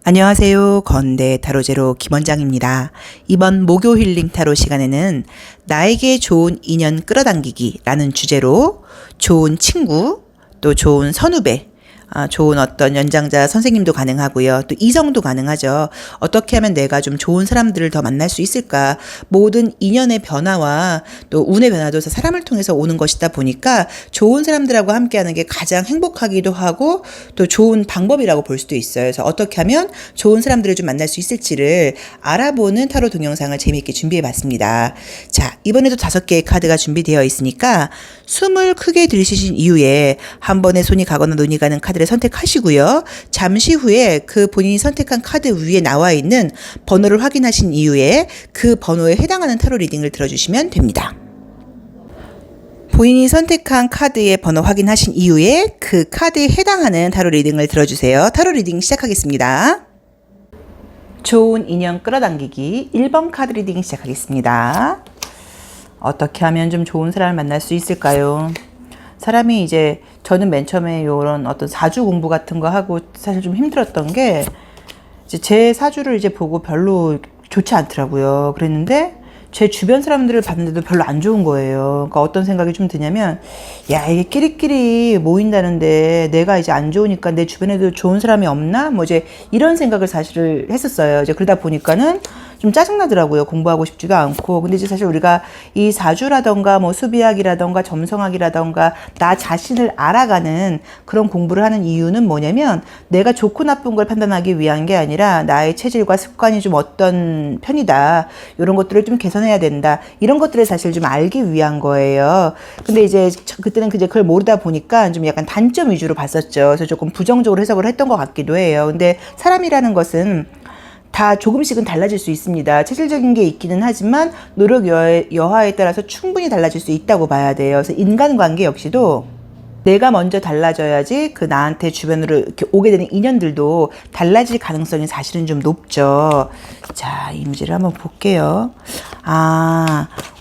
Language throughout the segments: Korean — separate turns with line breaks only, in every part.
안녕하세요. 건대 타로제로 김원장입니다. 이번 목요 힐링 타로 시간에는 나에게 좋은 인연 끌어당기기 라는 주제로 좋은 친구, 또 좋은 선후배, 좋은 어떤 연장자 선생님도 가능하고요. 또 이성도 가능하죠. 어떻게 하면 내가 좀 좋은 사람들을 더 만날 수 있을까? 모든 인연의 변화와 또 운의 변화도 사람을 통해서 오는 것이다 보니까 좋은 사람들하고 함께하는 게 가장 행복하기도 하고 또 좋은 방법이라고 볼 수도 있어요. 그래서 어떻게 하면 좋은 사람들을 좀 만날 수 있을지를 알아보는 타로 동영상을 재미있게 준비해 봤습니다. 자, 이번에도 5개의 카드가 준비되어 있으니까 숨을 크게 들이쉬신 이후에 한 번에 손이 가거나 눈이 가는 카드를 선택하시고요. 잠시 후에 그 본인이 선택한 카드 위에 나와 있는 번호를 확인하신 이후에 그 번호에 해당하는 타로 리딩을 들어주시면 됩니다. 본인이 선택한 카드의 번호 확인하신 이후에 그 카드에 해당하는 타로 리딩을 들어주세요. 타로 리딩 시작하겠습니다. 좋은 인연 끌어당기기 1번 카드 리딩 시작하겠습니다. 어떻게 하면 좀 좋은 사람을 만날 수 있을까요? 사람이 이제 저는 맨 처음에 이런 어떤 사주 공부 같은 거 하고 사실 좀 힘들었던 게 이제 제 사주를 이제 보고 별로 좋지 않더라고요. 그랬는데 제 주변 사람들을 봤는데도 별로 안 좋은 거예요. 그러니까 어떤 생각이 좀 드냐면, 야, 이게 끼리끼리 모인다는데 내가 이제 안 좋으니까 내 주변에도 좋은 사람이 없나? 뭐 이제 이런 생각을 사실 했었어요. 이제 그러다 보니까는 좀 짜증나더라고요. 공부하고 싶지도 않고. 근데 이제 사실 우리가 이 사주라던가 뭐 수비학이라던가 점성학이라던가 나 자신을 알아가는 그런 공부를 하는 이유는 뭐냐면 내가 좋고 나쁜 걸 판단하기 위한 게 아니라 나의 체질과 습관이 좀 어떤 편이다. 이런 것들을 좀 개선해야 된다. 이런 것들을 사실 좀 알기 위한 거예요. 근데 이제 그때는 그걸 모르다 보니까 좀 약간 단점 위주로 봤었죠. 그래서 조금 부정적으로 해석을 했던 것 같기도 해요. 근데 사람이라는 것은 다 조금씩은 달라질 수 있습니다. 체질적인 게 있기는 하지만 노력 여하에 따라서 충분히 달라질 수 있다고 봐야 돼요. 그래서 인간관계 역시도 내가 먼저 달라져야지 그 나한테 주변으로 이렇게 오게 되는 인연들도 달라질 가능성이 사실은 좀 높죠. 자, 이 문제를 한번 볼게요.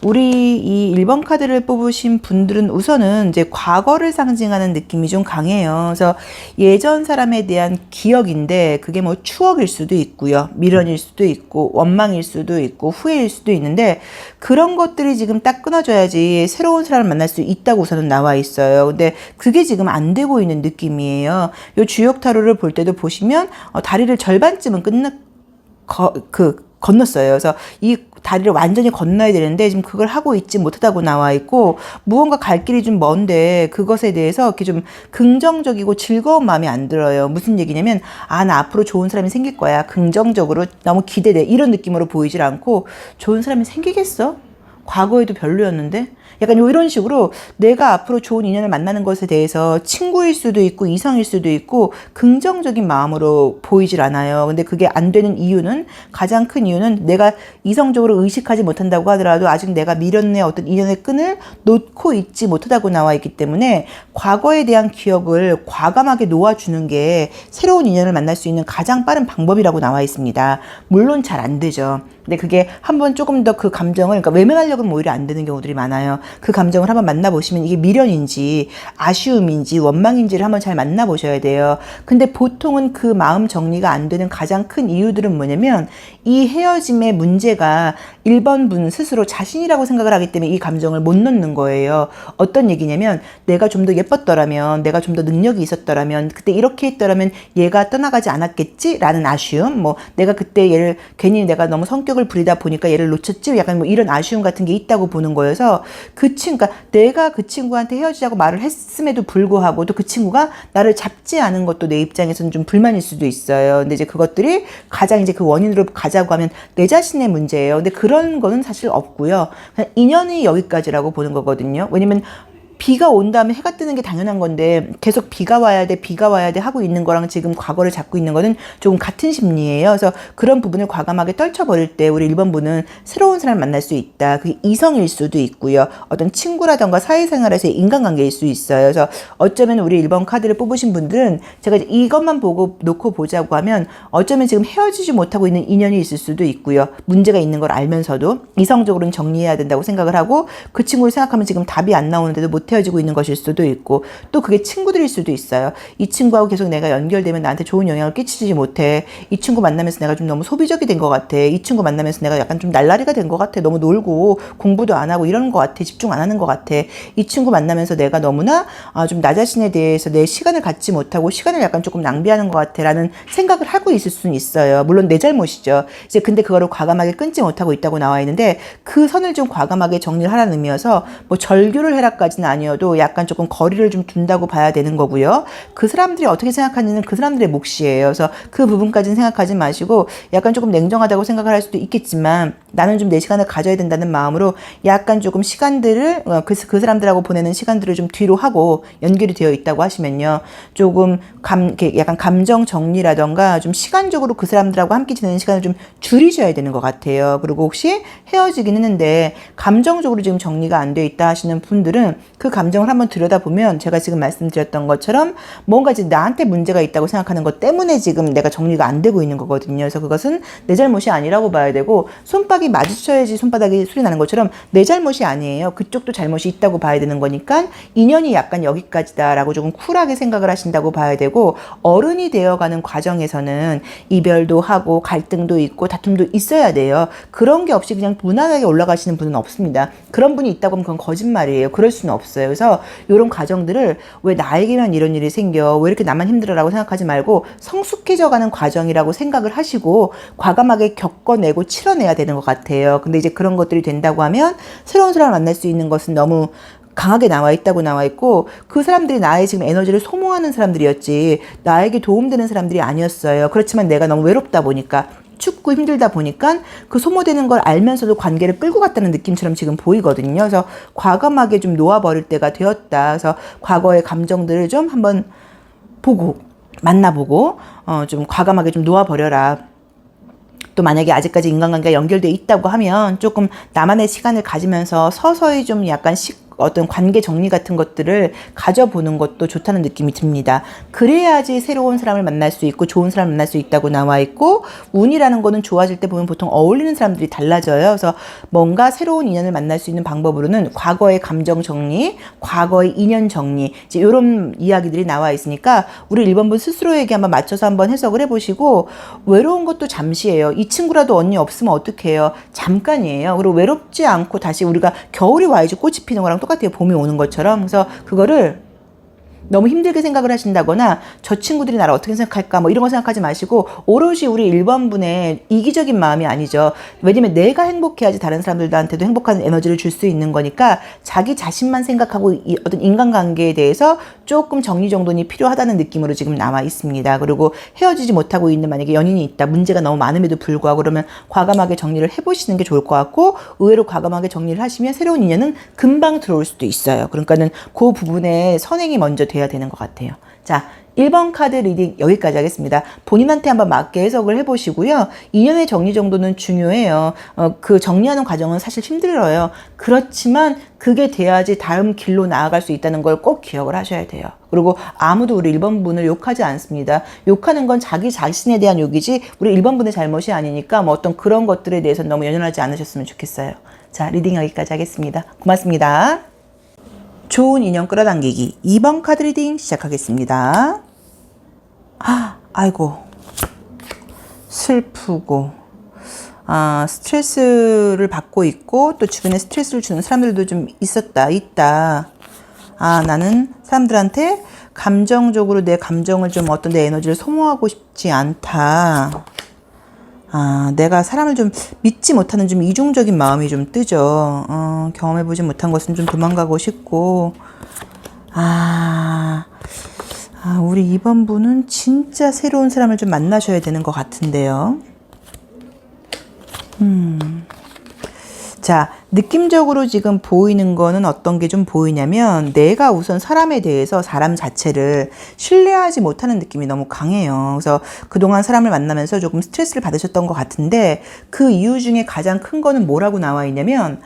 우리 이 1번 카드를 뽑으신 분들은 우선은 이제 과거를 상징하는 느낌이 좀 강해요. 그래서 예전 사람에 대한 기억인데 그게 뭐 추억일 수도 있고요. 미련일 수도 있고 원망일 수도 있고 후회일 수도 있는데 그런 것들이 지금 딱 끊어져야지 새로운 사람을 만날 수 있다고 우선은 나와 있어요. 근데 그게 지금 안 되고 있는 느낌이에요. 요 주역 타로를 볼 때도 보시면 다리를 절반쯤은 건넜어요. 그래서 이 다리를 완전히 건너야 되는데 지금 그걸 하고 있지 못하다고 나와 있고 무언가 갈 길이 좀 먼데 그것에 대해서 이렇게 좀 긍정적이고 즐거운 마음이 안 들어요. 무슨 얘기냐면 나 앞으로 좋은 사람이 생길 거야. 긍정적으로 너무 기대돼. 이런 느낌으로 보이질 않고 좋은 사람이 생기겠어? 과거에도 별로였는데? 약간 이런 식으로 내가 앞으로 좋은 인연을 만나는 것에 대해서 친구일 수도 있고 이성일 수도 있고 긍정적인 마음으로 보이질 않아요. 근데 그게 안 되는 이유는 가장 큰 이유는 내가 이성적으로 의식하지 못한다고 하더라도 아직 내가 미련의 어떤 인연의 끈을 놓고 있지 못하다고 나와 있기 때문에 과거에 대한 기억을 과감하게 놓아주는 게 새로운 인연을 만날 수 있는 가장 빠른 방법이라고 나와 있습니다. 물론 잘 안 되죠. 근데 그게 한번 조금 더 그 감정을, 그러니까 외면하려고 하면 오히려 안 되는 경우들이 많아요. 그 감정을 한번 만나보시면 이게 미련인지 아쉬움인지 원망인지를 한번 잘 만나보셔야 돼요. 근데 보통은 그 마음 정리가 안 되는 가장 큰 이유들은 뭐냐면 이 헤어짐의 문제가 1번 분 스스로 자신이라고 생각을 하기 때문에 이 감정을 못 넣는 거예요. 어떤 얘기냐면 내가 좀 더 예뻤더라면, 내가 좀 더 능력이 있었더라면, 그때 이렇게 했더라면 얘가 떠나가지 않았겠지라는 아쉬움, 뭐 내가 그때 얘를 괜히 내가 너무 성격을 부리다 보니까 얘를 놓쳤지, 약간 뭐 이런 아쉬움 같은 게 있다고 보는 거여서 그러니까 내가 그 친구한테 헤어지자고 말을 했음에도 불구하고 또 그 친구가 나를 잡지 않은 것도 내 입장에서는 좀 불만일 수도 있어요. 근데 이제 그것들이 가장 이제 그 원인으로 가자고 하면 내 자신의 문제예요. 근데 그런 거는 사실 없고요. 그냥 인연이 여기까지라고 보는 거거든요. 왜냐면 비가 온 다음에 해가 뜨는 게 당연한 건데 계속 비가 와야 돼 하고 있는 거랑 지금 과거를 잡고 있는 거는 조금 같은 심리예요. 그래서 그런 부분을 과감하게 떨쳐버릴 때 우리 1번 분은 새로운 사람을 만날 수 있다. 그게 이성일 수도 있고요. 어떤 친구라던가 사회생활에서의 인간관계일 수 있어요. 그래서 어쩌면 우리 1번 카드를 뽑으신 분들은 제가 이것만 보고 놓고 보자고 하면 어쩌면 지금 헤어지지 못하고 있는 인연이 있을 수도 있고요. 문제가 있는 걸 알면서도 이성적으로는 정리해야 된다고 생각을 하고 그 친구를 생각하면 지금 답이 안 나오는데도 못 헤어지고 있는 것일 수도 있고, 또 그게 친구들일 수도 있어요. 이 친구하고 계속 내가 연결되면 나한테 좋은 영향을 끼치지 못해. 이 친구 만나면서 내가 좀 너무 소비적이 된 것 같아. 이 친구 만나면서 내가 약간 좀 날라리가 된 것 같아. 너무 놀고 공부도 안 하고 이러는 것 같아. 집중 안 하는 것 같아. 이 친구 만나면서 내가 너무나 좀 나 자신에 대해서 내 시간을 갖지 못하고 시간을 약간 조금 낭비하는 것 같아 라는 생각을 하고 있을 수는 있어요. 물론 내 잘못이죠. 이제 근데 그거를 과감하게 끊지 못하고 있다고 나와 있는데, 그 선을 좀 과감하게 정리를 하라는 의미여서 뭐 절교를 해라까지는 아니어도 약간 조금 거리를 좀 둔다고 봐야 되는 거고요. 그 사람들이 어떻게 생각하는지는 그 사람들의 몫이에요. 그래서 그 부분까지는 생각하지 마시고 약간 조금 냉정하다고 생각을 할 수도 있겠지만, 나는 좀 내 시간을 가져야 된다는 마음으로 약간 조금 시간들을 그 사람들하고 보내는 시간들을 좀 뒤로 하고 연결이 되어 있다고 하시면요, 조금 이렇게 약간 감정 정리라던가 좀 시간적으로 그 사람들하고 함께 지내는 시간을 좀 줄이셔야 되는 것 같아요. 그리고 혹시 헤어지긴 했는데 감정적으로 지금 정리가 안 돼 있다 하시는 분들은 그 감정을 한번 들여다보면, 제가 지금 말씀드렸던 것처럼 뭔가 이제 나한테 문제가 있다고 생각하는 것 때문에 지금 내가 정리가 안 되고 있는 거거든요. 그래서 그것은 내 잘못이 아니라고 봐야 되고, 손바닥이 마주쳐야지 손바닥이 소리 나는 것처럼 내 잘못이 아니에요. 그쪽도 잘못이 있다고 봐야 되는 거니까 인연이 약간 여기까지다라고 조금 쿨하게 생각을 하신다고 봐야 되고, 어른이 되어가는 과정에서는 이별도 하고 갈등도 있고 다툼도 있어야 돼요. 그런 게 없이 그냥 무난하게 올라가시는 분은 없습니다. 그런 분이 있다고 하면 그건 거짓말이에요. 그럴 수는 없어요. 그래서 이런 과정들을 왜 나에게만 이런 일이 생겨, 왜 이렇게 나만 힘들어라고 생각하지 말고 성숙해져가는 과정이라고 생각을 하시고 과감하게 겪어내고 치러내야 되는 것 같아요. 근데 이제 그런 것들이 된다고 하면 새로운 사람을 만날 수 있는 것은 너무 강하게 나와 있고, 그 사람들이 나의 지금 에너지를 소모하는 사람들이었지 나에게 도움되는 사람들이 아니었어요. 그렇지만 내가 너무 외롭다 보니까, 춥고 힘들다 보니까 그 소모되는 걸 알면서도 관계를 끌고 갔다는 느낌처럼 지금 보이거든요. 그래서 과감하게 좀 놓아버릴 때가 되었다. 그래서 과거의 감정들을 좀 한번 보고 만나보고 좀 과감하게 좀 놓아버려라. 또 만약에 아직까지 인간관계가 연결돼 있다고 하면 조금 나만의 시간을 가지면서 서서히 좀 약간 어떤 관계 정리 같은 것들을 가져보는 것도 좋다는 느낌이 듭니다. 그래야지 새로운 사람을 만날 수 있고 좋은 사람을 만날 수 있다고 나와 있고, 운이라는 거는 좋아질 때 보면 보통 어울리는 사람들이 달라져요. 그래서 뭔가 새로운 인연을 만날 수 있는 방법으로는 과거의 감정 정리, 과거의 인연 정리, 이제 이런 이야기들이 나와 있으니까 우리 1번분 스스로에게 한번 맞춰서 한번 해석을 해보시고, 외로운 것도 잠시예요. 이 친구라도 언니 없으면 어떡해요? 잠깐이에요. 그리고 외롭지 않고 다시 우리가 겨울이 와야지 꽃이 피는 거랑 똑같아요. 봄이 오는 것처럼. 그래서 그거를 너무 힘들게 생각을 하신다거나 저 친구들이 나를 어떻게 생각할까 뭐 이런 거 생각하지 마시고, 오롯이 우리 1번분의 이기적인 마음이 아니죠. 왜냐면 내가 행복해야지 다른 사람들한테도 행복한 에너지를 줄 수 있는 거니까 자기 자신만 생각하고 어떤 인간관계에 대해서 조금 정리정돈이 필요하다는 느낌으로 지금 나와 있습니다. 그리고 헤어지지 못하고 있는 만약에 연인이 있다, 문제가 너무 많음에도 불구하고, 그러면 과감하게 정리를 해보시는 게 좋을 것 같고, 의외로 과감하게 정리를 하시면 새로운 인연은 금방 들어올 수도 있어요. 그러니까는 그 부분에 선행이 먼저 돼야 되는 것 같아요. 자, 1번 카드 리딩 여기까지 하겠습니다. 본인한테 한번 맞게 해석을 해보시고요. 인연의 정리 정도는 중요해요. 그 정리하는 과정은 사실 힘들어요. 그렇지만 그게 돼야지 다음 길로 나아갈 수 있다는 걸 꼭 기억을 하셔야 돼요. 그리고 아무도 우리 1번 분을 욕하지 않습니다. 욕하는 건 자기 자신에 대한 욕이지 우리 1번 분의 잘못이 아니니까 뭐 어떤 그런 것들에 대해서 너무 연연하지 않으셨으면 좋겠어요. 자, 리딩 여기까지 하겠습니다. 고맙습니다. 좋은 인연 끌어당기기 2번 카드 리딩 시작하겠습니다. 아이고, 슬프고 스트레스를 받고 있고, 또 주변에 스트레스를 주는 사람들도 좀 있다. 나는 사람들한테 감정적으로 내 감정을 좀 어떤 내 에너지를 소모하고 싶지 않다. 내가 사람을 좀 믿지 못하는 좀 이중적인 마음이 좀 뜨죠. 경험해보지 못한 것은 좀 도망가고 싶고, 우리 2번 분은 진짜 새로운 사람을 좀 만나셔야 되는 것 같은데요. 자, 느낌적으로 지금 보이는 거는 어떤 게 좀 보이냐면, 내가 우선 사람에 대해서 사람 자체를 신뢰하지 못하는 느낌이 너무 강해요. 그래서 그동안 사람을 만나면서 조금 스트레스를 받으셨던 것 같은데, 그 이유 중에 가장 큰 거는 뭐라고 나와 있냐면,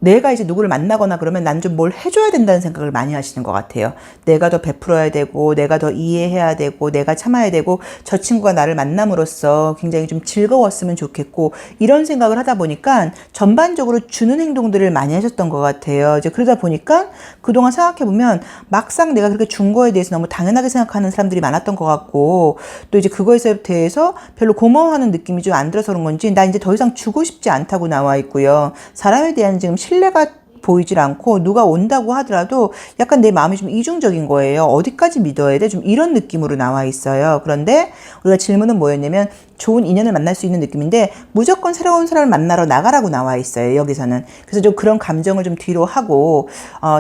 내가 이제 누구를 만나거나 그러면 난 좀 뭘 해줘야 된다는 생각을 많이 하시는 것 같아요. 내가 더 베풀어야 되고, 내가 더 이해해야 되고, 내가 참아야 되고, 저 친구가 나를 만남으로써 굉장히 좀 즐거웠으면 좋겠고, 이런 생각을 하다 보니까 전반적으로 주는 행동들을 많이 하셨던 것 같아요. 이제 그러다 보니까 그동안 생각해보면 막상 내가 그렇게 준 거에 대해서 너무 당연하게 생각하는 사람들이 많았던 것 같고, 또 이제 그거에 대해서 별로 고마워하는 느낌이 좀 안 들어서 그런 건지, 나 이제 더 이상 주고 싶지 않다고 나와 있고요. 사람에 대한 지금 신뢰가 보이질 않고 누가 온다고 하더라도 약간 내 마음이 좀 이중적인 거예요. 어디까지 믿어야 돼? 좀 이런 느낌으로 나와 있어요. 그런데 우리가 질문은 뭐였냐면 좋은 인연을 만날 수 있는 느낌인데 무조건 새로운 사람을 만나러 나가라고 나와 있어요. 여기서는. 그래서 좀 그런 감정을 좀 뒤로 하고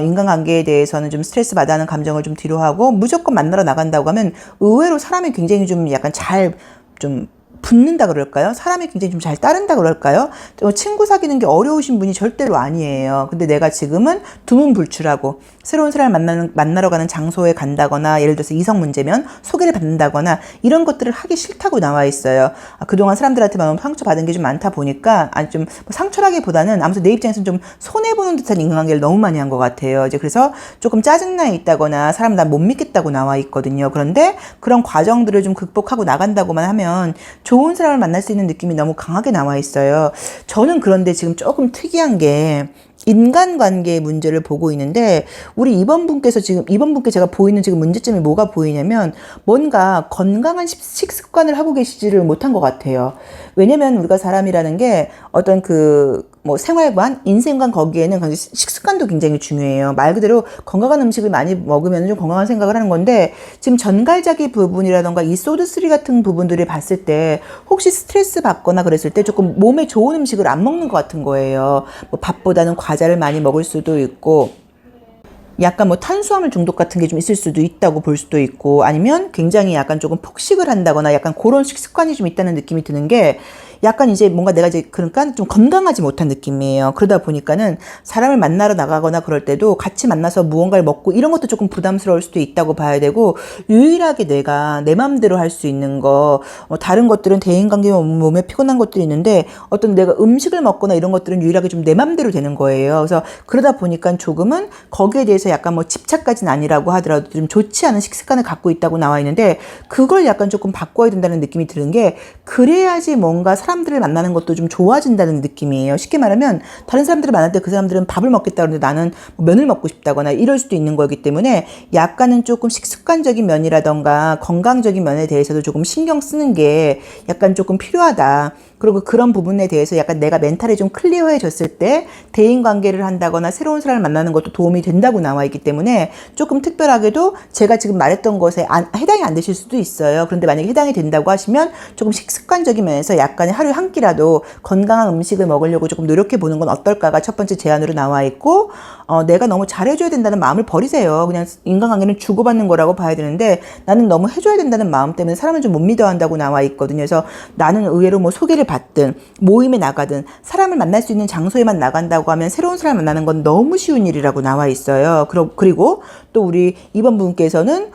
인간관계에 대해서는 좀 스트레스 받아 하는 감정을 좀 뒤로 하고 무조건 만나러 나간다고 하면 의외로 사람이 굉장히 좀 약간 좀 붙는다 그럴까요? 사람이 굉장히 좀 잘 따른다 그럴까요? 친구 사귀는 게 어려우신 분이 절대로 아니에요. 근데 내가 지금은 두문불출하고 새로운 사람을 만나러 가는 장소에 간다거나 예를 들어서 이성 문제면 소개를 받는다거나 이런 것들을 하기 싫다고 나와 있어요. 그동안 사람들한테 너무 상처받은 게 좀 많다 보니까 아니 좀 상처라기보다는 아무튼 내 입장에서는 좀 손해보는 듯한 인간관계를 너무 많이 한 것 같아요. 이제 그래서 조금 짜증나 있다거나 사람 난 못 믿겠다고 나와 있거든요. 그런데 그런 과정들을 좀 극복하고 나간다고만 하면 좋은 사람을 만날 수 있는 느낌이 너무 강하게 나와 있어요. 저는 그런데 지금 조금 특이한 게 인간관계의 문제를 보고 있는데 우리 이번 분께 제가 보이는 지금 문제점이 뭐가 보이냐면 뭔가 건강한 식습관을 하고 계시지를 못한 것 같아요. 왜냐면 우리가 사람이라는 게 어떤 생활관, 인생관 거기에는 식습관도 굉장히 중요해요. 말 그대로 건강한 음식을 많이 먹으면 좀 건강한 생각을 하는 건데 지금 전갈자기 부분이라던가 이 소드3 같은 부분들을 봤을 때 혹시 스트레스 받거나 그랬을 때 조금 몸에 좋은 음식을 안 먹는 것 같은 거예요. 밥보다는 과자를 많이 먹을 수도 있고 약간 탄수화물 중독 같은 게 좀 있을 수도 있다고 볼 수도 있고 아니면 굉장히 약간 조금 폭식을 한다거나 약간 그런 식습관이 좀 있다는 느낌이 드는 게 약간 이제 뭔가 내가 이제 그러니까 좀 건강하지 못한 느낌이에요. 그러다 보니까는 사람을 만나러 나가거나 그럴 때도 같이 만나서 무언가를 먹고 이런 것도 조금 부담스러울 수도 있다고 봐야 되고 유일하게 내가 내 맘대로 할 수 있는 거 다른 것들은 대인관계 몸에 피곤한 것들이 있는데 어떤 내가 음식을 먹거나 이런 것들은 유일하게 좀 내 맘대로 되는 거예요. 그래서 그러다 보니까 조금은 거기에 대해서 약간 집착까지는 아니라고 하더라도 좀 좋지 않은 식습관을 갖고 있다고 나와 있는데 그걸 약간 조금 바꿔야 된다는 느낌이 드는 게 그래야지 뭔가 사람들을 만나는 것도 좀 좋아진다는 느낌이에요. 쉽게 말하면 다른 사람들을 만날 때 그 사람들은 밥을 먹겠다 그러는데 나는 면을 먹고 싶다거나 이럴 수도 있는 거기 때문에 약간은 조금 식습관적인 면이라던가 건강적인 면에 대해서도 조금 신경 쓰는 게 약간 조금 필요하다. 그리고 그런 부분에 대해서 약간 내가 멘탈이 좀 클리어해졌을 때 대인관계를 한다거나 새로운 사람을 만나는 것도 도움이 된다고 나와 있기 때문에 조금 특별하게도 제가 지금 말했던 것에 해당이 안 되실 수도 있어요. 그런데 만약에 해당이 된다고 하시면 조금 식습관적인 면에서 약간의 하루에 한 끼라도 건강한 음식을 먹으려고 조금 노력해 보는 건 어떨까가 첫 번째 제안으로 나와 있고 내가 너무 잘해줘야 된다는 마음을 버리세요. 그냥 인간관계는 주고받는 거라고 봐야 되는데 나는 너무 해줘야 된다는 마음 때문에 사람을 좀 못 믿어야 한다고 나와 있거든요. 그래서 나는 의외로 소개를 받든 모임에 나가든 사람을 만날 수 있는 장소에만 나간다고 하면 새로운 사람을 만나는 건 너무 쉬운 일이라고 나와 있어요. 그리고 또 우리 이번 분께서는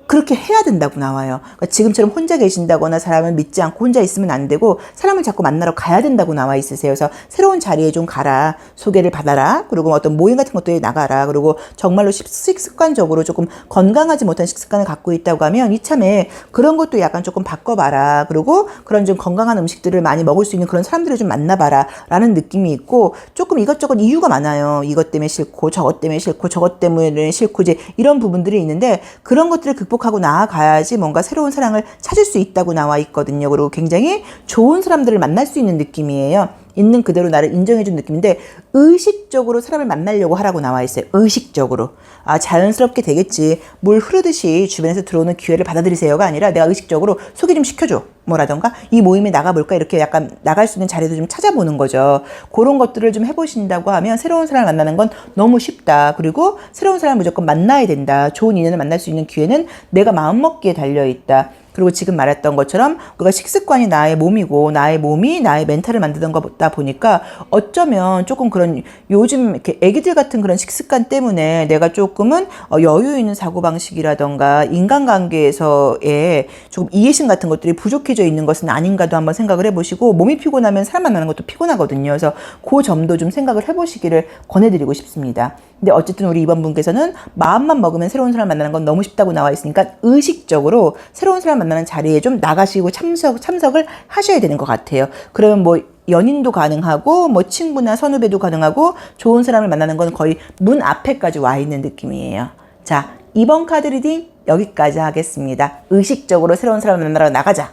그렇게 해야 된다고 나와요. 그러니까 지금처럼 혼자 계신다거나 사람을 믿지 않고 혼자 있으면 안 되고 사람을 자꾸 만나러 가야 된다고 나와 있으세요. 그래서 새로운 자리에 좀 가라. 소개를 받아라. 그리고 어떤 모임 같은 것들에 나가라. 그리고 정말로 식습관적으로 조금 건강하지 못한 식습관을 갖고 있다고 하면 이참에 그런 것도 약간 조금 바꿔봐라. 그리고 그런 좀 건강한 음식들을 많이 먹을 수 있는 그런 사람들을 좀 만나봐라. 라는 느낌이 있고 조금 이것저것 이유가 많아요. 이것 때문에 싫고 저것 때문에 싫고 저것 때문에 싫고 이제 이런 부분들이 있는데 그런 것들을 극복하고 나아가야지 뭔가 새로운 사랑을 찾을 수 있다고 나와 있거든요. 그리고 굉장히 좋은 사람들을 만날 수 있는 느낌이에요. 있는 그대로 나를 인정해준 느낌인데 의식적으로 사람을 만나려고 하라고 나와 있어요. 의식적으로. 자연스럽게 되겠지. 물 흐르듯이 주변에서 들어오는 기회를 받아들이세요가 아니라 내가 의식적으로 소개 좀 시켜줘. 뭐라던가 이 모임에 나가볼까 이렇게 약간 나갈 수 있는 자리도 좀 찾아보는 거죠. 그런 것들을 좀 해보신다고 하면 새로운 사람을 만나는 건 너무 쉽다. 그리고 새로운 사람을 무조건 만나야 된다. 좋은 인연을 만날 수 있는 기회는 내가 마음먹기에 달려있다. 그리고 지금 말했던 것처럼 우리가 식습관이 나의 몸이고 나의 몸이 나의 멘탈을 만드는 거다 보니까 어쩌면 조금 그런 요즘 이렇게 애기들 같은 그런 식습관 때문에 내가 조금은 여유 있는 사고방식이라던가 인간관계에서의 조금 이해심 같은 것들이 부족해 익숙해져 있는 것은 아닌가도 한번 생각을 해보시고, 몸이 피곤하면 사람 만나는 것도 피곤하거든요. 그래서 그 점도 좀 생각을 해보시기를 권해드리고 싶습니다. 근데 어쨌든 우리 이번 분께서는 마음만 먹으면 새로운 사람 만나는 건 너무 쉽다고 나와 있으니까 의식적으로 새로운 사람 만나는 자리에 좀 나가시고 참석을 하셔야 되는 것 같아요. 그러면 뭐 연인도 가능하고 뭐 친구나 선후배도 가능하고 좋은 사람을 만나는 건 거의 문 앞에까지 와 있는 느낌이에요. 자, 이번 카드 리딩 여기까지 하겠습니다. 의식적으로 새로운 사람을 만나러 나가자.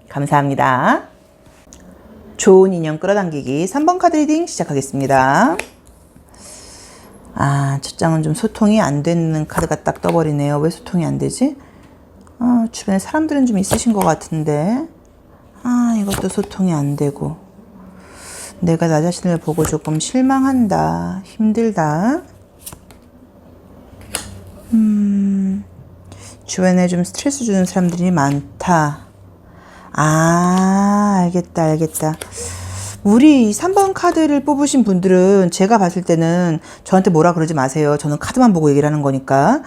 감사합니다. 좋은 인연 끌어당기기 3번 카드 리딩 시작하겠습니다. 첫 장은 좀 소통이 안 되는 카드가 딱 떠버리네요. 왜 소통이 안 되지? 주변에 사람들은 좀 있으신 것 같은데 이것도 소통이 안 되고, 내가 나 자신을 보고 조금 실망한다, 힘들다. 주변에 좀 스트레스 주는 사람들이 많다. 알겠다. 우리 3번 카드를 뽑으신 분들은 제가 봤을 때는 저한테 뭐라 그러지 마세요. 저는 카드만 보고 얘기를 하는 거니까.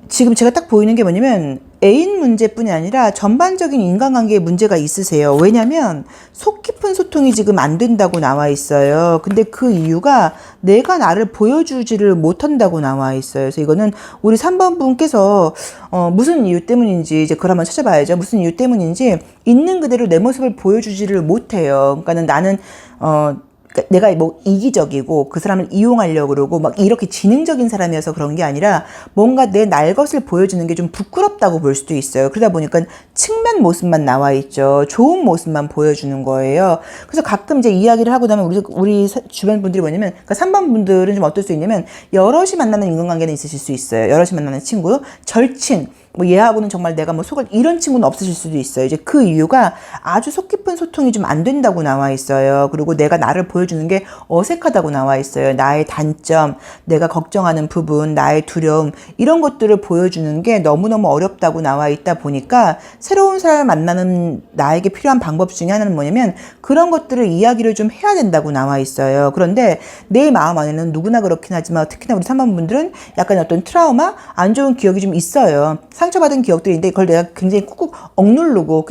지금 제가 딱 보이는 게 뭐냐면 애인 문제뿐이 아니라 전반적인 인간관계에 문제가 있으세요. 왜냐면 속 깊은 소통이 지금 안 된다고 나와 있어요. 근데 그 이유가 내가 나를 보여주지를 못한다고 나와 있어요. 그래서 이거는 우리 3번 분께서 무슨 이유 때문인지 이제 그걸 한번 찾아봐야죠. 무슨 이유 때문인지 있는 그대로 내 모습을 보여주지를 못해요. 그러니까는 나는 내가 뭐 이기적이고 그 사람을 이용하려고 그러고 막 이렇게 지능적인 사람이어서 그런 게 아니라 뭔가 내 날 것을 보여주는 게 좀 부끄럽다고 볼 수도 있어요. 그러다 보니까 측면 모습만 나와 있죠. 좋은 모습만 보여주는 거예요. 그래서 가끔 이제 이야기를 하고 나면 우리 주변 분들이 뭐냐면, 그러니까 3번 분들은 좀 어떨 수 있냐면 여럿이 만나는 인간관계는 있으실 수 있어요. 여럿이 만나는 친구, 절친, 뭐 얘하고는 정말 내가 뭐 속을, 이런 친구는 없으실 수도 있어요. 이제 그 이유가 아주 속 깊은 소통이 좀 안 된다고 나와 있어요. 그리고 내가 나를 보여주는 게 어색하다고 나와 있어요. 나의 단점, 내가 걱정하는 부분, 나의 두려움, 이런 것들을 보여주는 게 너무너무 어렵다고 나와 있다 보니까 새로운 사람을 만나는 나에게 필요한 방법 중에 하나는 뭐냐면 그런 것들을 이야기를 좀 해야 된다고 나와 있어요. 그런데 내 마음 안에는 누구나 그렇긴 하지만 특히나 우리 3번 분들은 약간 어떤 트라우마, 안 좋은 기억이 좀 있어요. 상처받은 기억들인데 그걸 내가 굉장히 꾹꾹 억누르고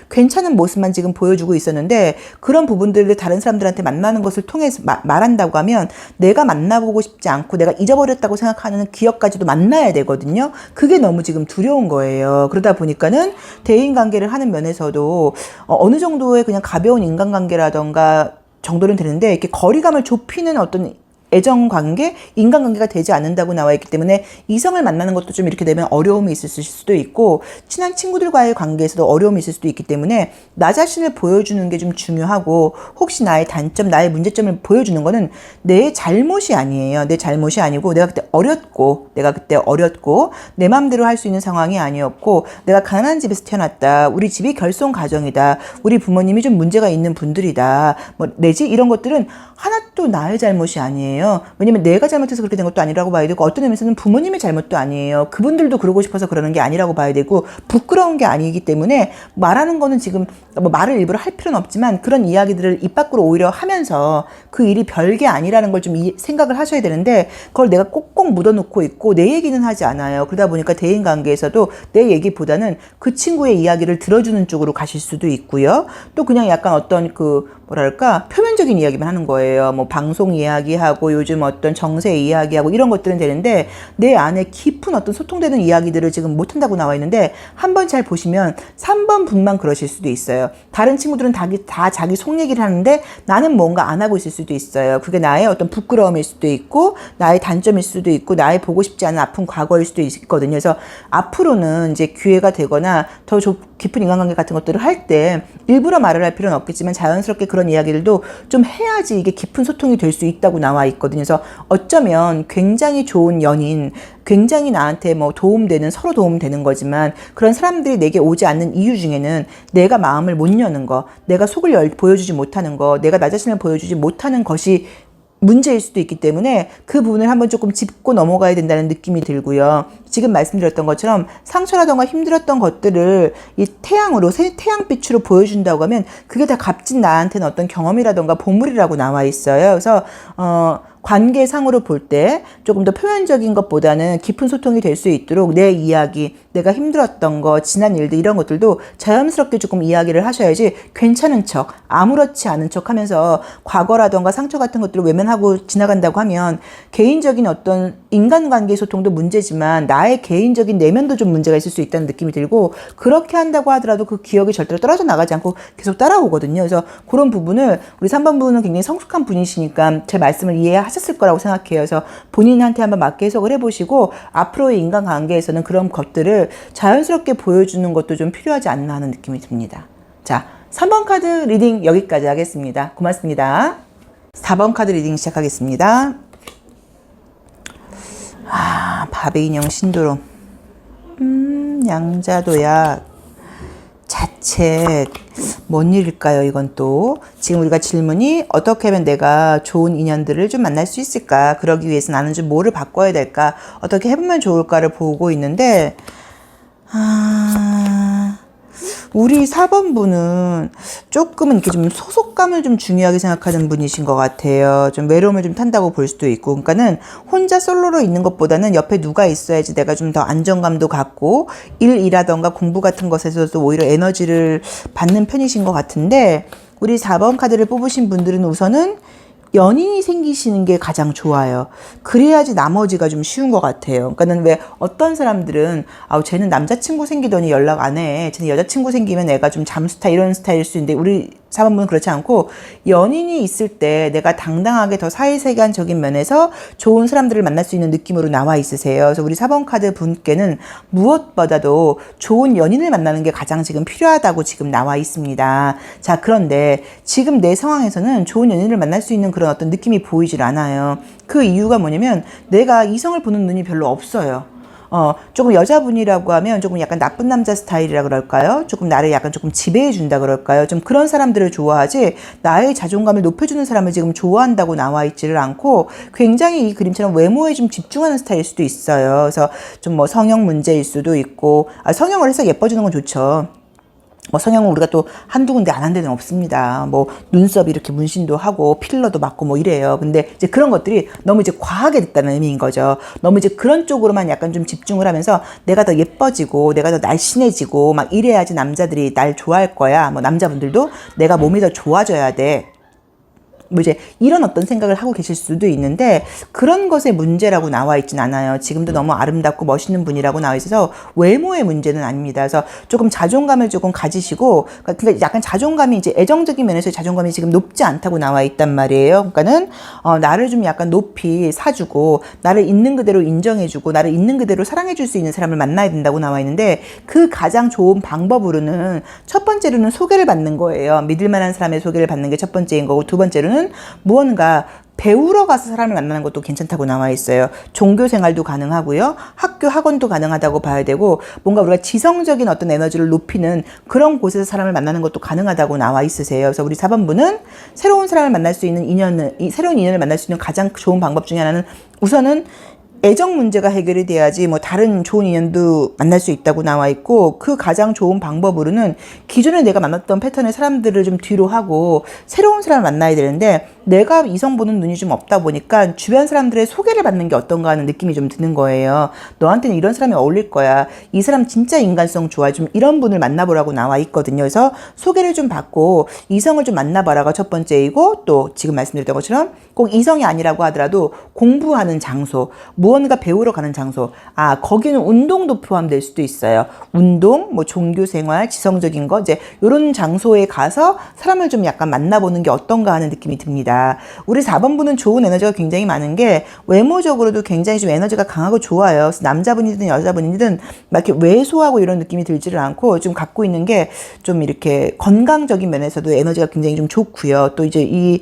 괜찮은 모습만 지금 보여주고 있었는데, 그런 부분들을 다른 사람들한테 만나는 것을 통해서 말한다고 하면 내가 만나보고 싶지 않고 내가 잊어버렸다고 생각하는 기억까지도 만나야 되거든요. 그게 너무 지금 두려운 거예요. 그러다 보니까는 대인관계를 하는 면에서도 어느 정도의 그냥 가벼운 인간관계라던가 정도는 되는데 이렇게 거리감을 좁히는 어떤 애정관계, 인간관계가 되지 않는다고 나와 있기 때문에 이성을 만나는 것도 좀 이렇게 되면 어려움이 있을 수도 있고, 친한 친구들과의 관계에서도 어려움이 있을 수도 있기 때문에 나 자신을 보여주는 게 좀 중요하고, 혹시 나의 단점, 나의 문제점을 보여주는 거는 내 잘못이 아니에요. 내 잘못이 아니고 내가 그때 어렸고 내 마음대로 할 수 있는 상황이 아니었고, 내가 가난한 집에서 태어났다, 우리 집이 결손 가정이다, 우리 부모님이 좀 문제가 있는 분들이다, 뭐 내지 이런 것들은 하나도 나의 잘못이 아니에요. 왜냐면 내가 잘못해서 그렇게 된 것도 아니라고 봐야 되고, 어떤 의미에서는 부모님의 잘못도 아니에요. 그분들도 그러고 싶어서 그러는 게 아니라고 봐야 되고, 부끄러운 게 아니기 때문에 말하는 거는 지금 뭐 말을 일부러 할 필요는 없지만 그런 이야기들을 입 밖으로 오히려 하면서 그 일이 별게 아니라는 걸 좀 생각을 하셔야 되는데, 그걸 내가 꼭꼭 묻어놓고 있고 내 얘기는 하지 않아요. 그러다 보니까 대인관계에서도 내 얘기보다는 그 친구의 이야기를 들어주는 쪽으로 가실 수도 있고요. 또 그냥 약간 어떤 표면적인 이야기만 하는 거예요. 뭐 방송 이야기하고 요즘 어떤 정세 이야기하고 이런 것들은 되는데, 내 안에 깊은 어떤 소통되는 이야기들을 지금 못한다고 나와 있는데, 한번 잘 보시면 3번 분만 그러실 수도 있어요. 다른 친구들은 다 자기 속 얘기를 하는데 나는 뭔가 안 하고 있을 수도 있어요. 그게 나의 어떤 부끄러움일 수도 있고 나의 단점일 수도 있고 나의 보고 싶지 않은 아픈 과거일 수도 있거든요. 그래서 앞으로는 이제 기회가 되거나 더 깊은 인간관계 같은 것들을 할 때 일부러 말을 할 필요는 없겠지만 자연스럽게 그런 이야기들도 좀 해야지 이게 깊은 소통이 될 수 있다고 나와 있거든요. 그래서 어쩌면 굉장히 좋은 연인, 굉장히 나한테 뭐 서로 도움되는 거지만, 그런 사람들이 내게 오지 않는 이유 중에는 내가 마음을 못 여는 거, 내가 속을 보여주지 못하는 거, 내가 나 자신을 보여주지 못하는 것이 문제일 수도 있기 때문에 그 부분을 한번 조금 짚고 넘어가야 된다는 느낌이 들고요. 지금 말씀드렸던 것처럼 상처라던가 힘들었던 것들을 이 태양빛으로 보여준다고 하면 그게 다 값진 나한테는 어떤 경험이라던가 보물이라고 나와 있어요. 그래서 관계상으로 볼 때 조금 더 표면적인 것보다는 깊은 소통이 될 수 있도록 내 이야기, 내가 힘들었던 거, 지난 일들 이런 것들도 자연스럽게 조금 이야기를 하셔야지 괜찮은 척, 아무렇지 않은 척 하면서 과거라던가 상처 같은 것들을 외면하고 지나간다고 하면 개인적인 어떤 인간관계 소통도 문제지만 나의 개인적인 내면도 좀 문제가 있을 수 있다는 느낌이 들고, 그렇게 한다고 하더라도 그 기억이 절대로 떨어져 나가지 않고 계속 따라오거든요. 그래서 그런 부분을 우리 3번 분은 굉장히 성숙한 분이시니까 제 말씀을 이해하셨을 거라고 생각해요. 그래서 본인한테 한번 맞게 해석을 해보시고 앞으로의 인간관계에서는 그런 것들을 자연스럽게 보여주는 것도 좀 필요하지 않나 하는 느낌이 듭니다. 자, 3번 카드 리딩 여기까지 하겠습니다. 고맙습니다. 4번 카드 리딩 시작하겠습니다. 밥의 인형 신도로, 양자도약, 자책, 뭔 일일까요? 이건 또 지금 우리가 질문이 어떻게 하면 내가 좋은 인연들을 좀 만날 수 있을까? 그러기 위해서 나는 좀 뭐를 바꿔야 될까? 어떻게 해보면 좋을까를 보고 있는데, 우리 4번 분은 조금은 이렇게 좀 소속감을 좀 중요하게 생각하는 분이신 것 같아요. 좀 외로움을 좀 탄다고 볼 수도 있고, 그러니까는 혼자 솔로로 있는 것보다는 옆에 누가 있어야지 내가 좀 더 안정감도 갖고 일이라던가 공부 같은 것에서도 오히려 에너지를 받는 편이신 것 같은데, 우리 4번 카드를 뽑으신 분들은 우선은 연인이 생기시는 게 가장 좋아요. 그래야지 나머지가 좀 쉬운 것 같아요. 그러니까는 왜 어떤 사람들은 쟤는 남자친구 생기더니 연락 안 해. 쟤는 여자친구 생기면 애가 좀 잠수타 이런 스타일일 수 있는데, 우리 4번분은 그렇지 않고 연인이 있을 때 내가 당당하게 더 사회세계관적인 면에서 좋은 사람들을 만날 수 있는 느낌으로 나와 있으세요. 그래서 우리 4번 카드 분께는 무엇보다도 좋은 연인을 만나는 게 가장 지금 필요하다고 지금 나와 있습니다. 자, 그런데 지금 내 상황에서는 좋은 연인을 만날 수 있는 그런 어떤 느낌이 보이질 않아요. 그 이유가 뭐냐면 내가 이성을 보는 눈이 별로 없어요. 조금 여자분이라고 하면 조금 약간 나쁜 남자 스타일이라 그럴까요? 조금 나를 약간 조금 지배해 준다 그럴까요? 좀 그런 사람들을 좋아하지, 나의 자존감을 높여주는 사람을 지금 좋아한다고 나와 있지를 않고, 굉장히 이 그림처럼 외모에 좀 집중하는 스타일일 수도 있어요. 그래서 좀 뭐 성형 문제일 수도 있고, 성형을 해서 예뻐지는 건 좋죠. 뭐 성형은 우리가 또 한두 군데 안 한 데는 없습니다. 뭐 눈썹 이렇게 문신도 하고 필러도 맞고 뭐 이래요. 근데 이제 그런 것들이 너무 이제 과하게 됐다는 의미인 거죠. 너무 이제 그런 쪽으로만 약간 좀 집중을 하면서 내가 더 예뻐지고 내가 더 날씬해지고 막 이래야지 남자들이 날 좋아할 거야. 뭐 남자분들도 내가 몸이 더 좋아져야 돼. 뭐 이제 이런 어떤 생각을 하고 계실 수도 있는데, 그런 것의 문제라고 나와 있진 않아요. 지금도 너무 아름답고 멋있는 분이라고 나와 있어서 외모의 문제는 아닙니다. 그래서 조금 자존감을 조금 가지시고, 그러니까 약간 자존감이 이제 애정적인 면에서 자존감이 지금 높지 않다고 나와 있단 말이에요. 그러니까는 나를 좀 약간 높이 사주고 나를 있는 그대로 인정해주고 나를 있는 그대로 사랑해줄 수 있는 사람을 만나야 된다고 나와 있는데, 그 가장 좋은 방법으로는 첫 번째로는 소개를 받는 거예요. 믿을 만한 사람의 소개를 받는 게 첫 번째인 거고, 두 번째로는 무언가 배우러 가서 사람을 만나는 것도 괜찮다고 나와 있어요. 종교 생활도 가능하고요. 학교 학원도 가능하다고 봐야 되고, 뭔가 우리가 지성적인 어떤 에너지를 높이는 그런 곳에서 사람을 만나는 것도 가능하다고 나와 있으세요. 그래서 우리 4번분은 새로운 사람을 만날 수 있는 새로운 인연을 만날 수 있는 가장 좋은 방법 중에 하나는 우선은 애정 문제가 해결이 돼야지 뭐 다른 좋은 인연도 만날 수 있다고 나와 있고, 그 가장 좋은 방법으로는 기존에 내가 만났던 패턴의 사람들을 좀 뒤로 하고 새로운 사람을 만나야 되는데, 내가 이성 보는 눈이 좀 없다 보니까 주변 사람들의 소개를 받는 게 어떤가 하는 느낌이 좀 드는 거예요. 너한테는 이런 사람이 어울릴 거야. 이 사람 진짜 인간성 좋아. 좀 이런 분을 만나보라고 나와 있거든요. 그래서 소개를 좀 받고 이성을 좀 만나봐라가 첫 번째이고, 또 지금 말씀드렸던 것처럼 꼭 이성이 아니라고 하더라도 공부하는 장소, 무언가 배우러 가는 장소, 거기는 운동도 포함될 수도 있어요. 운동, 뭐 종교생활, 지성적인 거, 이제 이런 장소에 가서 사람을 좀 약간 만나보는 게 어떤가 하는 느낌이 듭니다. 우리 4번분은 좋은 에너지가 굉장히 많은 게 외모적으로도 굉장히 좀 에너지가 강하고 좋아요. 그래서 남자분이든 여자분이든 막 이렇게 왜소하고 이런 느낌이 들지를 않고 좀 갖고 있는 게 좀 이렇게 건강적인 면에서도 에너지가 굉장히 좀 좋고요. 또 이제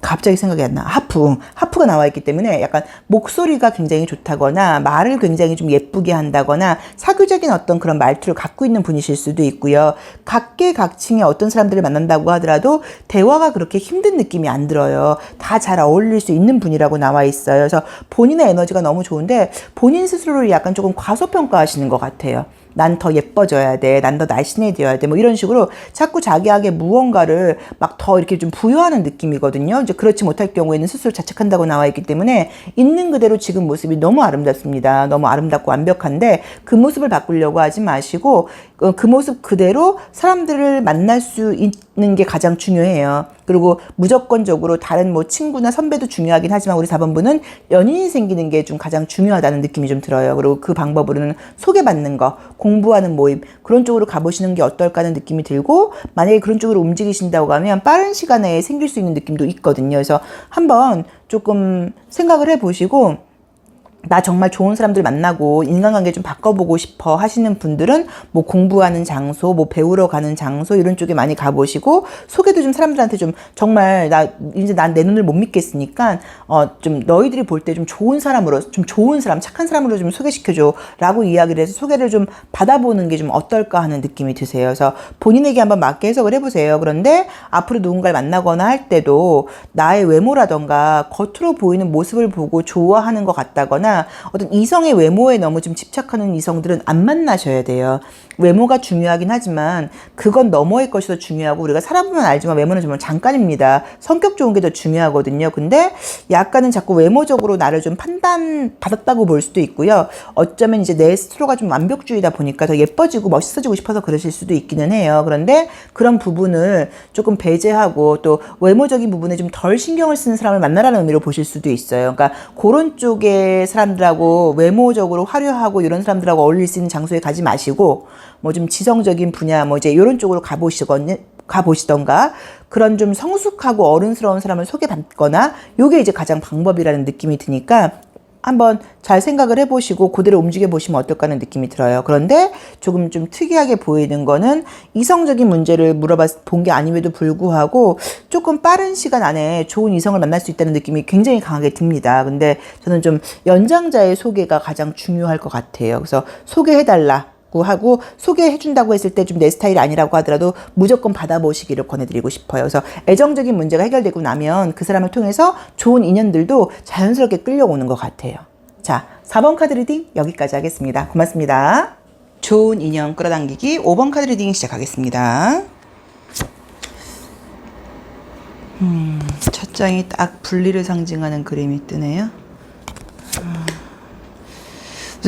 갑자기 생각이 안 나. 하프가 나와 있기 때문에 약간 목소리가 굉장히 좋다거나 말을 굉장히 좀 예쁘게 한다거나 사교적인 어떤 그런 말투를 갖고 있는 분이실 수도 있고요. 각계각층의 어떤 사람들을 만난다고 하더라도 대화가 그렇게 힘든 느낌이 안 들어요. 다 잘 어울릴 수 있는 분이라고 나와 있어요. 그래서 본인의 에너지가 너무 좋은데 본인 스스로를 약간 조금 과소평가하시는 것 같아요. 난 더 예뻐져야 돼, 난 더 날씬해져야 돼, 뭐 이런 식으로 자꾸 자기에게 무언가를 막 더 이렇게 좀 부여하는 느낌이거든요. 이제 그렇지 못할 경우에는 스스로 자책한다고 나와 있기 때문에 있는 그대로 지금 모습이 너무 아름답습니다. 너무 아름답고 완벽한데 그 모습을 바꾸려고 하지 마시고 그 모습 그대로 사람들을 만날 수 있는 게 가장 중요해요. 그리고 무조건적으로 다른 뭐 친구나 선배도 중요하긴 하지만 우리 4번분은 연인이 생기는 게 좀 가장 중요하다는 느낌이 좀 들어요. 그리고 그 방법으로는 소개받는 거, 공부하는 모임 그런 쪽으로 가보시는 게 어떨까 하는 느낌이 들고, 만약에 그런 쪽으로 움직이신다고 하면 빠른 시간 내에 생길 수 있는 느낌도 있거든요. 그래서 한번 조금 생각을 해보시고, 나 정말 좋은 사람들 만나고 인간관계 좀 바꿔보고 싶어 하시는 분들은 뭐 공부하는 장소, 뭐 배우러 가는 장소 이런 쪽에 많이 가보시고, 소개도 좀 사람들한테 좀 정말 이제 난 내 눈을 못 믿겠으니까 좀 너희들이 볼 때 좀 좋은 사람으로, 좀 좋은 사람, 착한 사람으로 좀 소개시켜줘 라고 이야기를 해서 소개를 좀 받아보는 게 좀 어떨까 하는 느낌이 드세요. 그래서 본인에게 한번 맞게 해석을 해보세요. 그런데 앞으로 누군가를 만나거나 할 때도 나의 외모라던가 겉으로 보이는 모습을 보고 좋아하는 것 같다거나 어떤 이성의 외모에 너무 좀 집착하는 이성들은 안 만나셔야 돼요. 외모가 중요하긴 하지만 그건 너머의 것이 더 중요하고, 우리가 살아보면 알지만 외모는 정말 잠깐입니다. 성격 좋은 게 더 중요하거든요. 근데 약간은 자꾸 외모적으로 나를 좀 판단받았다고 볼 수도 있고요. 어쩌면 이제 내 스스로가 좀 완벽주의다 보니까 더 예뻐지고 멋있어지고 싶어서 그러실 수도 있기는 해요. 그런데 그런 부분을 조금 배제하고 또 외모적인 부분에 좀 덜 신경을 쓰는 사람을 만나라는 의미로 보실 수도 있어요. 그러니까 그런 쪽의 사람들하고 외모적으로 화려하고 이런 사람들하고 어울릴 수 있는 장소에 가지 마시고, 뭐 좀 지성적인 분야 뭐 이제 이런 쪽으로 가보시던가 그런 좀 성숙하고 어른스러운 사람을 소개받거나, 요게 이제 가장 방법이라는 느낌이 드니까 한번 잘 생각을 해보시고 그대로 움직여 보시면 어떨까 하는 느낌이 들어요. 그런데 조금 좀 특이하게 보이는 거는 이성적인 문제를 물어본 게 아님에도 불구하고 조금 빠른 시간 안에 좋은 이성을 만날 수 있다는 느낌이 굉장히 강하게 듭니다. 근데 저는 좀 연장자의 소개가 가장 중요할 것 같아요. 그래서 소개해달라 하고, 소개해준다고 했을 때 좀 내 스타일이 아니라고 하더라도 무조건 받아보시기를 권해드리고 싶어요. 그래서 애정적인 문제가 해결되고 나면 그 사람을 통해서 좋은 인연들도 자연스럽게 끌려오는 것 같아요. 자, 4번 카드 리딩 여기까지 하겠습니다. 고맙습니다. 좋은 인연 끌어당기기 5번 카드 리딩 시작하겠습니다. 첫 장이 딱 분리를 상징하는 그림이 뜨네요.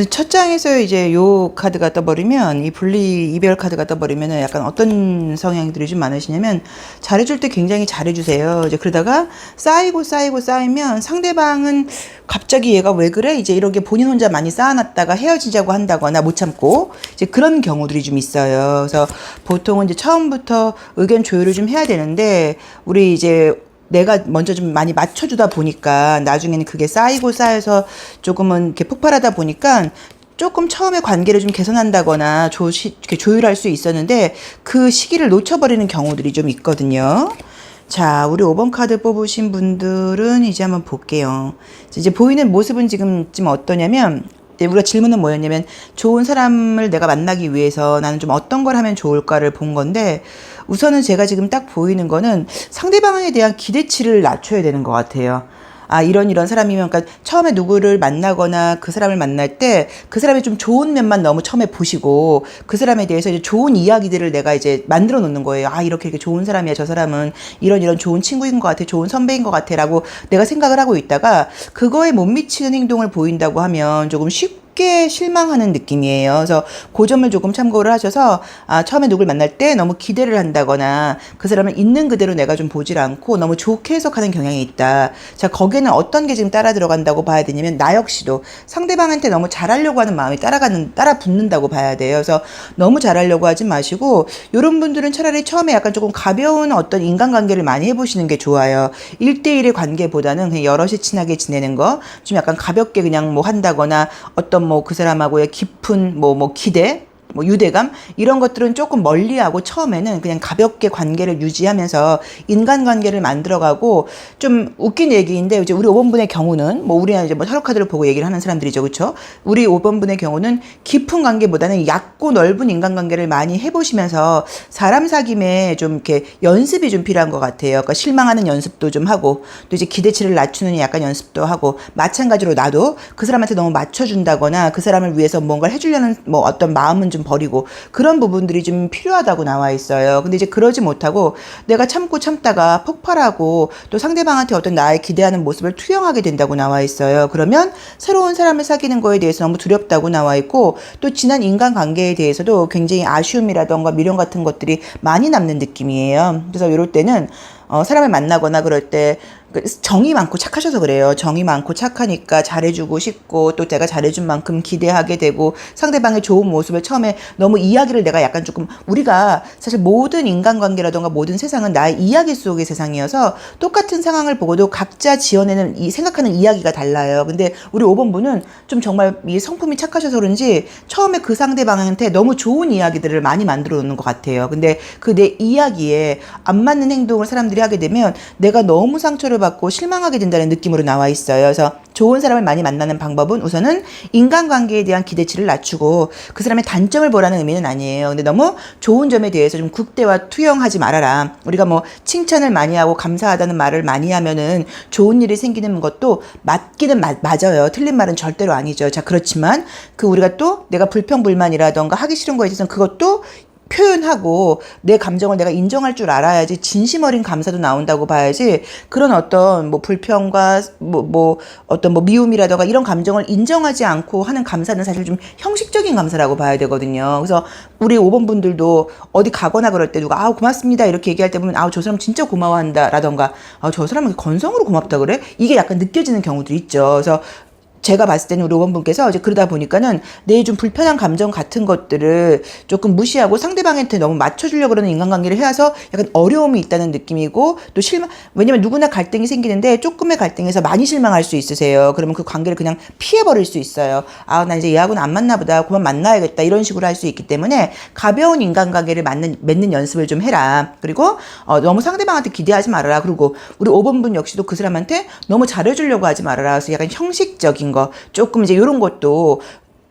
첫 장에서 이제 요 카드가 떠버리면, 이 분리 이별 카드가 떠버리면은 약간 어떤 성향들이 좀 많으시냐면, 잘해줄 때 굉장히 잘해주세요. 이제 그러다가 쌓이면 상대방은 갑자기 얘가 왜 그래? 이제 이렇게 본인 혼자 많이 쌓아놨다가 헤어지자고 한다거나 못 참고 이제 그런 경우들이 좀 있어요. 그래서 보통은 이제 처음부터 의견 조율을 좀 해야 되는데, 우리 이제 내가 먼저 좀 많이 맞춰주다 보니까 나중에는 그게 쌓여서 조금은 이렇게 폭발하다 보니까 조금 처음에 관계를 좀 개선한다거나 이렇게 조율할 수 있었는데 그 시기를 놓쳐버리는 경우들이 좀 있거든요. 자, 우리 5번 카드 뽑으신 분들은 이제 한번 볼게요. 이제 보이는 모습은 지금 어떠냐면, 우리가 질문은 뭐였냐면, 좋은 사람을 내가 만나기 위해서 나는 좀 어떤 걸 하면 좋을까를 본 건데, 우선은 제가 지금 딱 보이는 거는 상대방에 대한 기대치를 낮춰야 되는 것 같아요. 아, 이런 사람이면, 그러니까 처음에 누구를 만나거나 그 사람을 만날 때 그 사람의 좀 좋은 면만 너무 처음에 보시고 그 사람에 대해서 이제 좋은 이야기들을 내가 이제 만들어 놓는 거예요. 아, 이렇게 좋은 사람이야. 저 사람은 이런 좋은 친구인 것 같아. 좋은 선배인 것 같아. 라고 내가 생각을 하고 있다가 그거에 못 미치는 행동을 보인다고 하면 조금 쉽게 실망하는 느낌이에요. 그래서 그 점을 조금 참고를 하셔서, 처음에 누굴 만날 때 너무 기대를 한다거나 그 사람을 있는 그대로 내가 좀 보질 않고 너무 좋게 해석하는 경향이 있다. 자, 거기에는 어떤 게 지금 따라 들어간다고 봐야 되냐면, 나 역시도 상대방한테 너무 잘하려고 하는 마음이 따라 붙는다고 봐야 돼요. 그래서 너무 잘하려고 하지 마시고, 이런 분들은 차라리 처음에 약간 조금 가벼운 어떤 인간관계를 많이 해보시는 게 좋아요. 1대1의 관계보다는 그냥 여럿이 친하게 지내는 거, 좀 약간 가볍게 그냥 뭐 한다거나, 어떤 뭐 그 사람하고의 깊은 기대, 유대감 이런 것들은 조금 멀리하고 처음에는 그냥 가볍게 관계를 유지하면서 인간관계를 만들어가고, 좀 웃긴 얘기인데 이제 우리 5번분의 경우는 우리는 이제 타로 카드를 보고 얘기를 하는 사람들이죠, 그렇죠? 우리 5번분의 경우는 깊은 관계보다는 얕고 넓은 인간관계를 많이 해보시면서 사람 사귐에 좀 이렇게 연습이 좀 필요한 것 같아요. 그러니까 실망하는 연습도 좀 하고, 또 이제 기대치를 낮추는 약간 연습도 하고, 마찬가지로 나도 그 사람한테 너무 맞춰준다거나 그 사람을 위해서 뭔가를 해주려는 어떤 마음은 좀 좀 버리고 그런 부분들이 좀 필요하다고 나와 있어요. 근데 이제 그러지 못하고 내가 참고 참다가 폭발하고 또 상대방한테 어떤 나의 기대하는 모습을 투영하게 된다고 나와 있어요. 그러면 새로운 사람을 사귀는 거에 대해서 너무 두렵다고 나와 있고 또 지난 인간관계에 대해서도 굉장히 아쉬움이라던가 미련 같은 것들이 많이 남는 느낌이에요. 그래서 이럴 때는 사람을 만나거나 그럴 때 정이 많고 착하셔서 그래요. 정이 많고 착하니까 잘해주고 싶고 또 내가 잘해준 만큼 기대하게 되고 상대방의 좋은 모습을 처음에 너무 이야기를 내가 약간 조금 우리가 사실 모든 인간관계라던가 모든 세상은 나의 이야기 속의 세상이어서 똑같은 상황을 보고도 각자 지어내는 생각하는 이야기가 달라요. 근데 우리 5번분은 좀 정말 이 성품이 착하셔서 그런지 처음에 그 상대방한테 너무 좋은 이야기들을 많이 만들어 놓는 것 같아요. 근데 그 내 이야기에 안 맞는 행동을 사람들이 하게 되면 내가 너무 상처를 받고 실망하게 된다는 느낌으로 나와 있어요. 그래서 좋은 사람을 많이 만나는 방법은 우선은 인간관계에 대한 기대치를 낮추고 그 사람의 단점을 보라는 의미는 아니에요. 근데 너무 좋은 점에 대해서 좀 극대화 투영하지 말아라. 우리가 뭐 칭찬을 많이 하고 감사하다는 말을 많이 하면은 좋은 일이 생기는 것도 맞기는 맞아요. 틀린 말은 절대로 아니죠. 자, 그렇지만 그 우리가 또 내가 불평불만이라던가 하기 싫은 거에 대해서는 그것도 표현하고 내 감정을 내가 인정할 줄 알아야지 진심 어린 감사도 나온다고 봐야지 그런 어떤 뭐 불평과 어떤 뭐 미움이라던가 이런 감정을 인정하지 않고 하는 감사는 사실 좀 형식적인 감사라고 봐야 되거든요. 그래서 우리 5번 분들도 어디 가거나 그럴 때 누가 고맙습니다 이렇게 얘기할 때 보면 저 사람 진짜 고마워한다 라던가 저 사람은 건성으로 고맙다 그래? 이게 약간 느껴지는 경우도 있죠. 그래서 제가 봤을 때는 우리 5번분께서 이제 그러다 보니까는 내 좀 불편한 감정 같은 것들을 조금 무시하고 상대방한테 너무 맞춰주려고 그러는 인간관계를 해서 약간 어려움이 있다는 느낌이고 또 왜냐면 누구나 갈등이 생기는데 조금의 갈등에서 많이 실망할 수 있으세요. 그러면 그 관계를 그냥 피해버릴 수 있어요. 나 이제 얘하고는 안 맞나 보다. 그만 만나야겠다. 이런 식으로 할 수 있기 때문에 가벼운 인간관계를 맺는 연습을 좀 해라. 그리고 너무 상대방한테 기대하지 말아라. 그리고 우리 5번분 역시도 그 사람한테 너무 잘해주려고 하지 말아라. 그래서 약간 형식적인 거 조금 이제 이런 것도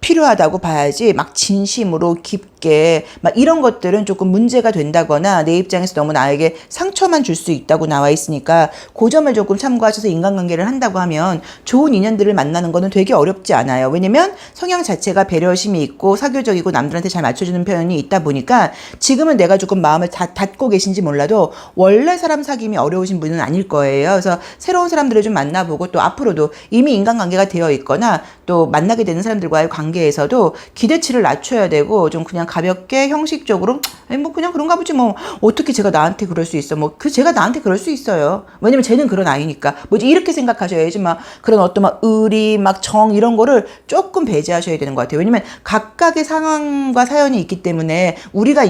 필요하다고 봐야지 막 진심으로 깊게 막 이런 것들은 조금 문제가 된다거나 내 입장에서 너무 나에게 상처만 줄 수 있다고 나와 있으니까 그 점을 조금 참고하셔서 인간관계를 한다고 하면 좋은 인연들을 만나는 거는 되게 어렵지 않아요. 왜냐면 성향 자체가 배려심이 있고 사교적이고 남들한테 잘 맞춰주는 표현이 있다 보니까 지금은 내가 조금 마음을 닫고 계신지 몰라도 원래 사람 사귐이 어려우신 분은 아닐 거예요. 그래서 새로운 사람들을 좀 만나보고 또 앞으로도 이미 인간관계가 되어 있거나 또 만나게 되는 사람들과의 관계에서도 기대치를 낮춰야 되고 좀 그냥 가볍게 형식적으로 뭐 그냥 그런가 보지 뭐 어떻게 제가 나한테 그럴 수 있어 뭐 제가 나한테 그럴 수 있어요. 왜냐면 쟤는 그런 아이니까 뭐지 이렇게 생각하셔야지 막 그런 어떤 막 의리 막 정 이런 거를 조금 배제하셔야 되는 것 같아요. 왜냐면 각각의 상황과 사연이 있기 때문에 우리가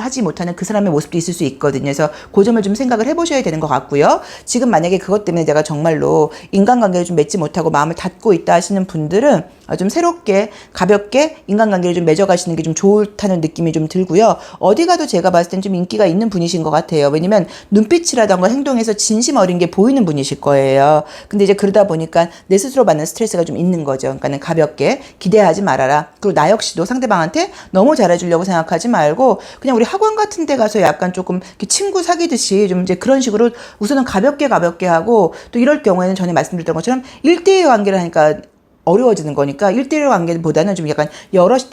하지 못하는 그 사람의 모습도 있을 수 있거든요. 그래서 그 점을 좀 생각을 해보셔야 되는 것 같고요. 지금 만약에 그것 때문에 내가 정말로 인간관계를 좀 맺지 못하고 마음을 닫고 있다 하시는 분들은 좀 새롭게 가볍게 인간관계를 좀 맺어가시는 게 좀 좋다는 느낌이 좀 들고요. 어디 가도 제가 봤을 땐 좀 인기가 있는 분이신 것 같아요. 왜냐면 눈빛이라던가 행동에서 진심 어린 게 보이는 분이실 거예요. 근데 이제 그러다 보니까 내 스스로 받는 스트레스가 좀 있는 거죠. 그러니까는 가볍게 기대하지 말아라. 그리고 나 역시도 상대방한테 너무 잘해주려고 생각하지 말고 그냥 우리 학원 같은 데 가서 약간 조금 친구 사귀듯이 좀 이제 그런 식으로 우선은 가볍게 하고 또 이럴 경우에는 전에 말씀드렸던 것처럼 1대1 관계를 하니까 어려워지는 거니까 1대1 관계보다는 좀 약간 여럿이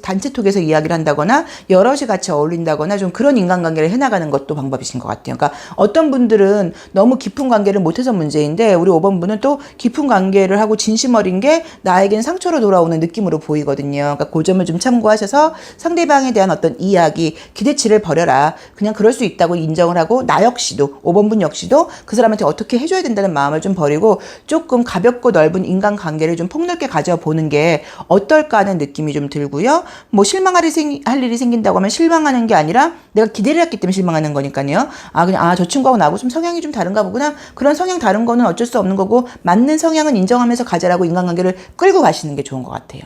단체톡에서 이야기를 한다거나 여럿이 같이 어울린다거나 좀 그런 인간관계를 해나가는 것도 방법이신 것 같아요. 그러니까 어떤 분들은 너무 깊은 관계를 못해서 문제인데 우리 5번분은 또 깊은 관계를 하고 진심 어린 게 나에겐 상처로 돌아오는 느낌으로 보이거든요. 그러니까 그 점을 좀 참고하셔서 상대방에 대한 어떤 이야기, 기대치를 버려라. 그냥 그럴 수 있다고 인정을 하고 나 역시도 5번분 역시도 그 사람한테 어떻게 해줘야 된다는 마음을 좀 버리고 조금 가볍고 넓은 인간관계를 좀 폭넓게 가져보는 게 어떨까 하는 느낌이 좀 들고요. 뭐 실망할 일이 생긴다고 하면 실망하는 게 아니라 내가 기대를 했기 때문에 실망하는 거니까요. 그냥 저 친구하고 나하고 좀 성향이 좀 다른가 보구나. 그런 성향 다른 거는 어쩔 수 없는 거고 맞는 성향은 인정하면서 가자라고 인간관계를 끌고 가시는 게 좋은 것 같아요.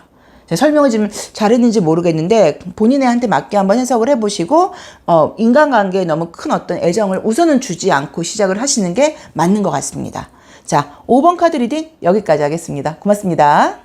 제가 설명을 좀 잘했는지 모르겠는데 본인한테 맞게 한번 해석을 해보시고 인간관계에 너무 큰 어떤 애정을 우선은 주지 않고 시작을 하시는 게 맞는 것 같습니다. 자, 5번 카드 리딩 여기까지 하겠습니다. 고맙습니다.